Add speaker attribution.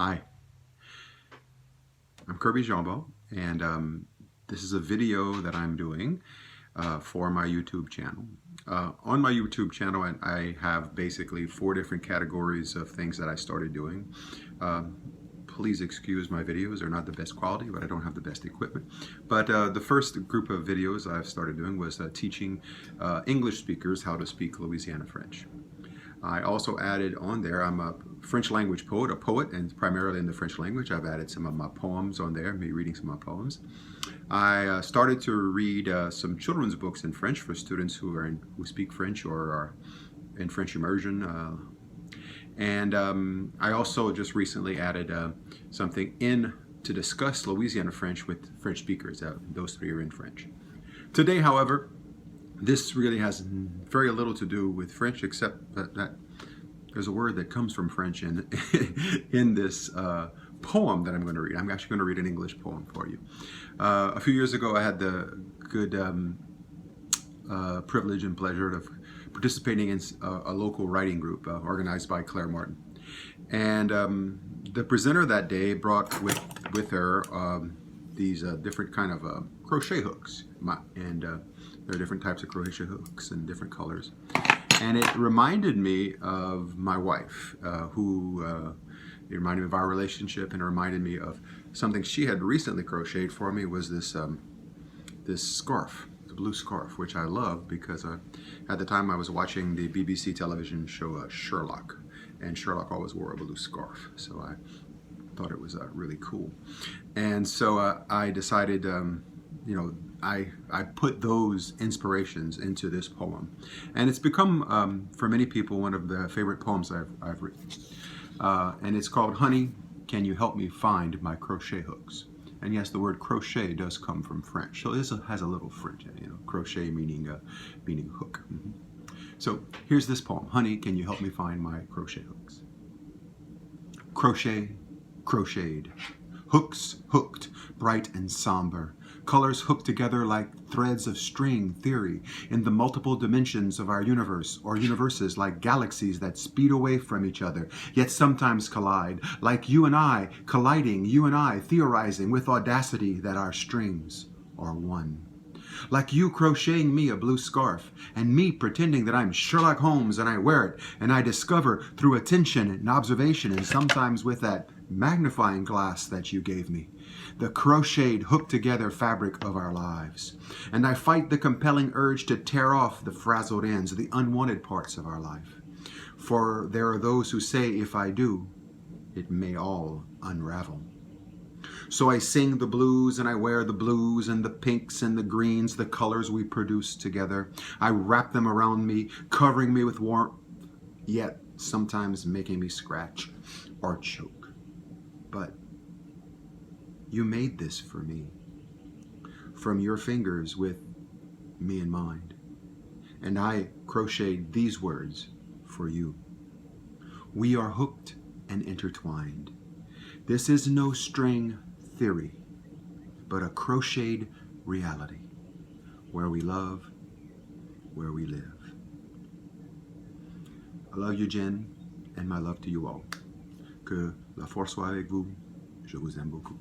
Speaker 1: Hi, I'm Kirby Jumbo, and this is a video that I'm doing for my YouTube channel. On my YouTube channel, I have basically 4 different categories of things that I started doing. Please excuse my videos, they're not the best quality, but I don't have the best equipment. But the first group of videos I've started doing was teaching English speakers how to speak Louisiana French. I also added on there, I'm a French language poet, and primarily in the French language. I've added some of my poems on there, me reading some of my poems. I started to read some children's books in French for students who speak French or are in French immersion. I also just recently added something in to discuss Louisiana French with French speakers. Those 3 are in French. Today, however, this really has very little to do with French, except that there's a word that comes from French in this poem that I'm going to read. I'm actually going to read an English poem for you. A few years ago, I had the good privilege and pleasure of participating in a local writing group organized by Claire Martin. And the presenter that day brought with her these different kind of crochet hooks. There are different types of crochet hooks in different colors. And it reminded me of my wife, it reminded me of our relationship, and it reminded me of something she had recently crocheted for me. Was this scarf, the blue scarf, which I love because at the time I was watching the BBC television show Sherlock, and Sherlock always wore a blue scarf, so I thought it was really cool. And so I decided, I put those inspirations into this poem, and it's become for many people one of the favorite poems I've written. And it's called "Honey, Can You Help Me Find My Crochet Hooks?" And yes, the word crochet does come from French, so this has a little French, crochet meaning hook. So here's this poem: "Honey, can you help me find my crochet hooks?" Crochet, crocheted, hooks hooked, bright and somber, colors hooked together like threads of string theory in the multiple dimensions of our universe, or universes like galaxies that speed away from each other, yet sometimes collide, like you and I colliding, you and I theorizing with audacity that our strings are one. Like you crocheting me a blue scarf, and me pretending that I'm Sherlock Holmes and I wear it, and I discover through attention and observation, and sometimes with that magnifying glass that you gave me, the crocheted, hooked together fabric of our lives. And I fight the compelling urge to tear off the frazzled ends, the unwanted parts of our life. For there are those who say if I do, it may all unravel. So I sing the blues and I wear the blues and the pinks and the greens, the colors we produce together. I wrap them around me, covering me with warmth, yet sometimes making me scratch or choke. But you made this for me, from your fingers with me in mind. And I crocheted these words for you. We are hooked and intertwined. This is no string theory, but a crocheted reality, where we love, where we live. I love you, Jen, and my love to you all. Que la force soit avec vous. Je vous aime beaucoup.